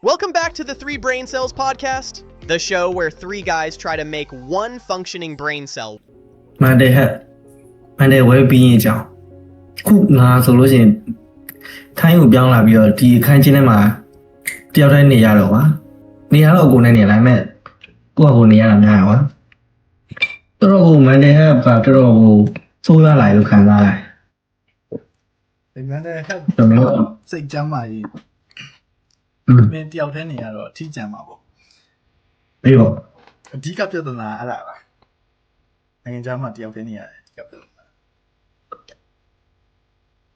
Welcome back to the Three Brain Cells podcast, the show where three guys try to make one functioning brain cell. Monday well-being ကြောင့်ခုငါဆိုလို့ရှိရင်ထိုင်းကိုပြောင်းလာပြီးတော့ဒီအခန်းချင်းထဲမှာတယောက်တည်းနေရတော့ကွာနေရတော့ကိုယ်နဲ့နေလိုက်မဲ့ကိုယ့်ကိုနေရတာများကွာတော်ကို Monday ကတော်ကိုစိုးရလာလို့ခံစားရတယ်ဒီ Monday ကစိတ်ကြမ်းပါကြီးမင်းတယောက်တည်းနေရတော့အထီးကျန်ပါပေါ့အေးပေါ့အဓိကပြဿနာအဲ့ဒါပါနိုင်ငံခြားမှာတယောက်တည်းနေရတယ်အဓိကပြဿနာ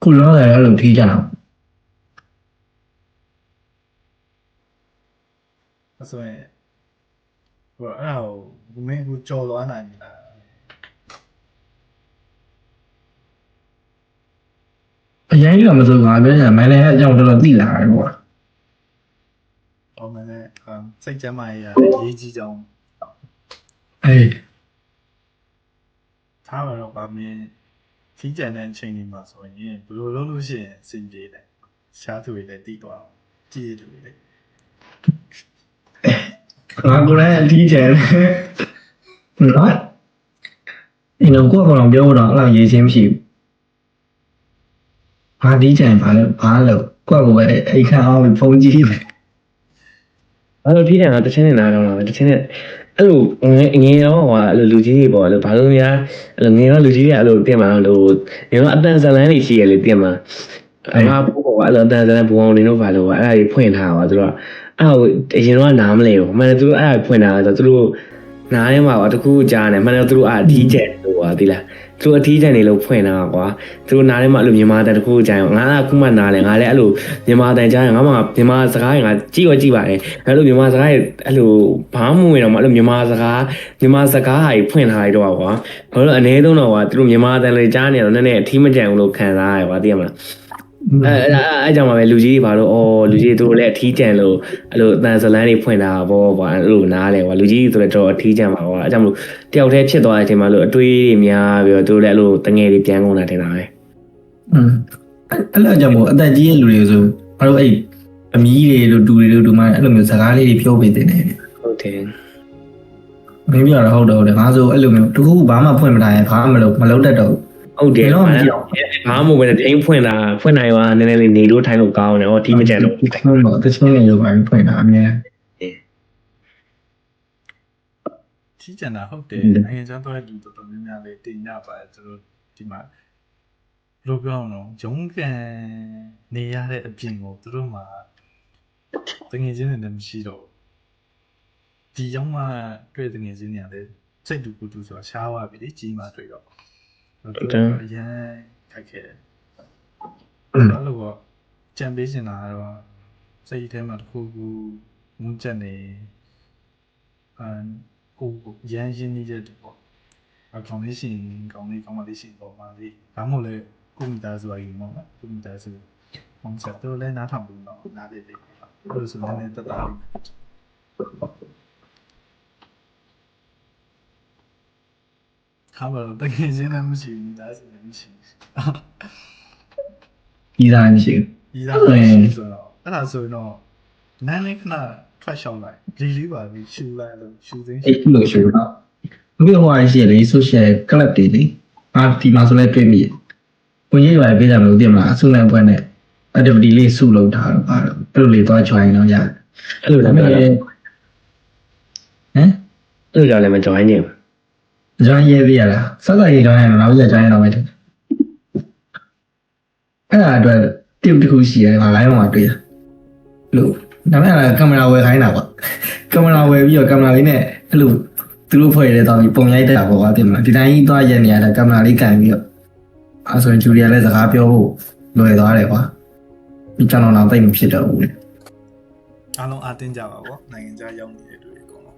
ခုလောတယ်အဲ့လိုထီးကြအောင်ဆိုရင်ဟိုအဲ့ဒါကိုမင်းကိုကြော်လွားနိုင်လားအရင်ကမစိုးငါပြောချင်မလည်းအကြောင်းတော်တော်သိလာတယ်ကွာဟောမင်းစိတ်ကြမ်းပါရဲ့ရေးကြီးကြောင်းအေးထားပါတော့ဗာမင်းခီးကြံတဲ့အချိန်လေးမှာဆိုရင်ဘယ်လိုလုပ်လို့ရှိရင်အဆင်ပြေလဲရှားသူတွေလည်းတီးသွားအောင်ကြည့်သူတွေလည်းငါကိုလည်းအထီးကျန်နော်အင်းကိုကတော့ပြောတော့အဲ့လိုရေးချင်းမရှိဘူးဘာဒီကျန်ဘာလို့ကိုယ့်ကိုပဲအိတ်ခန့်အောင်ဖုန်းကြည့်ပဲအဲ့လိုထိတယ်ကတချင်းနေတာတော့တချင်းနဲ့အဲ့လိုငယ်တော့ဟိုအဲ့လိုလူကြီးတွေပေါ့အဲ့လိုဘာလို့များအဲ့လိုငယ်တော့လူကြီးတွေအဲ့လိုတင်မှာလို့ငယ်တော့အတန်ဇလန်းတွေရှိရလေတင်မှာအမပို့ပေါ့အဲ့လိုအတန်ဇလန်းဘူအောင်နေတော့ဘာလို့အဲ့ဒါကြီးဖွင့်ထားပါသူတို့အဲ့ဟိုအရင်တော့နားမလဲဘူးမှန်တယ်သူတို့အဲ့ဒါဖွင့်ထားဆိုသူတို့နားထဲမှာတခုကြားနေမှန်တယ်သူတို့အထီးကျန်လို့ပါသိလားသူတို့အထီးကျန်နေလို့ဖွင့်တာကွာသူတို့နားထဲမှာအဲ့လိုမြန်မာတန်တခုကြားငါကခုမှနားလဲငါလည်းအဲ့လိုမြန်မာတန်ကြားငါမှမြန်မာစကားငါကြည့်ပါတယ်အဲ့လိုမြန်မာစကားအဲ့လိုဘာမှမဝင်တော့မှအဲ့လိုမြန်မာစကားဟာကြီးဖွင့်ထားလိုက်တော့ကွာဘာလို့အနည်းဆုံးတော့ကွာသူတို့မြန်မာတန်လေးကြားနေတော့နည်းနည်းအထီးမကျန်ဘူးလို့ခံစားရကွာသိရမလားအဲ့ကြောင့်ပါပဲလူကြီးတွေဘာလို့လူကြီးတို့လည်းအထီးကျန်လို့အဲ့လိုအတန်ဇလန်းတွေဖွင့်တာပေါ့ကွာအဲ့လိုနားလဲကွာလူကြီးဆိုတော့အထီးကျန်ပါကွာအဲ့ကြောင့်မလို့တယောက်တည်းဖြစ်သွားတဲ့အချိန်မှာလို့အတွေးတွေများပြီးတော့တို့လည်းအဲ့လိုတငယ်တွေပြန်ကုန်တာတင်တာပဲအဲ့လိုကြောင့်မို့အသက်ကြီးရဲ့လူတွေဆိုဘာလို့အဲ့အမီးတွေတို့တူတွေတို့ဒီမှာအဲ့လိုမျိုးစကားလေးတွေပြောပေးတင်တယ်ဟုတ်တယ်မင်းပြောတာဟုတ်တယ်ငါဆိုအဲ့လိုမျိုးတခုဘာမှဖွင့်မထားရင်ဘာမှမလုပ်တတ်တော့ဟုတ်တယ်ဘာမှမဟုတ်ဘဲတိန်းဖွင့်နိုင်ပါနည်းနည်းလေးနေလို့ထိုင်လို့ကောင်းတယ်ဟောဒီမကြံတော့ဟုတ်ပါတချင်းနေလို့ပါဖွင့်တာအများထီးကျန်တာဟုတ်တယ်နိုင်ငံခြားသွားတဲ့လူတော်တော်များများလေးတင်ရပါတယ်သူတို့ဒီမှာဘယ်လိုပြောအောင်လဲရုံးကန်နေရတဲ့အပြင်ကိုသူတို့မှာတငယ်ချင်းတွေလည်းမရှိတော့ဒီရုံးမှာတွေ့တငယ်ချင်းတွေလည်းစိတ်တူကူတူဆိုတာရှားသွားပြီလေကြီးမှတွေ့တော့အရင်ခိုက်ခဲ့တယ်အဲ့လိုပေါ့ကြံပေးနေတာတော့စိတ်ထဲမှာတစ်ခုခုငုံချက်နေကိုရန်ရှင်းနေတဲ့တူပေါ့အကောင်လေးရှင်ကောင်လေးကောင်မလေးရှင်ပေါ့မလေးဒါမှမဟုတ်လေကိုမိသားစုအရင်ပေါ့ကိုမိသားစုမောင်ချက်တော့လဲနားထောင်လို့တော့နားလေးလေးအဲ့လိုဆိုလည်းတက်တာလေးခါမလို့တကယ်ချင်းလည်းမရှိဘူးဒါဆိုလည်းမရှိဘူးဤသားမရှိဘူးဤသားမရှိဆိုတော့အဲ့ဒါဆိုရင်တော့နန်းလေးခဏထွက်ရှောင်းလိုက်ဒီလေးပါပြီးရှူလိုက်လို့ရှူသိင်းအဲ့လိုရှူတော့ဘယ်ဟိုအရှိလေ social club တွေလေဒီမှာဆိုလဲတွေ့မိဝင်ရေးပါပေးကြမလို့တင်မလားအဆုနိုင်ပွဲနဲ့ activity လေးစုလုပ်ထားတော့အဲ့လိုလေးသွား join တော့ရတယ်အဲ့လိုလည်းဟမ်အဲ့လိုလည်းမ join နေဘူးjoin ရေးပြရလားစစရေး join ရတော့နောက်ကျ join ရတော့မယ်အဲ့ဒါအတွက် tip တစ်ခုရှိတယ်ငါ live မှာတွေ့ရလို့ဒါပေမဲ့ကင်မရာဝယ်ခိုင်းတာပေါ့ကင်မရာဝယ်ပြီးတော့ကင်မရာလေးနဲ့အဲ့လိုသူတို့ဖွဲ့ရတဲ့တော့ပုံရိုက်တက်တာပေါ့ကွာတင်မလားဒီတိုင်းကြီးသွားရက်နေရတာကင်မရာလေးကန်ပြီးတော့အဲ့ဆိုရင်ဂျူလီယာလည်းစကားပြောဖို့လွယ်သွားတယ်ကွာဒီကျွန်တော်တော့သိမဖြစ်တော့ဘူးလေအားလုံးအတင်းကြပါပေါ့နိုင်ငံခြားရောက်နေတဲ့လူတွေအကုန်လုံး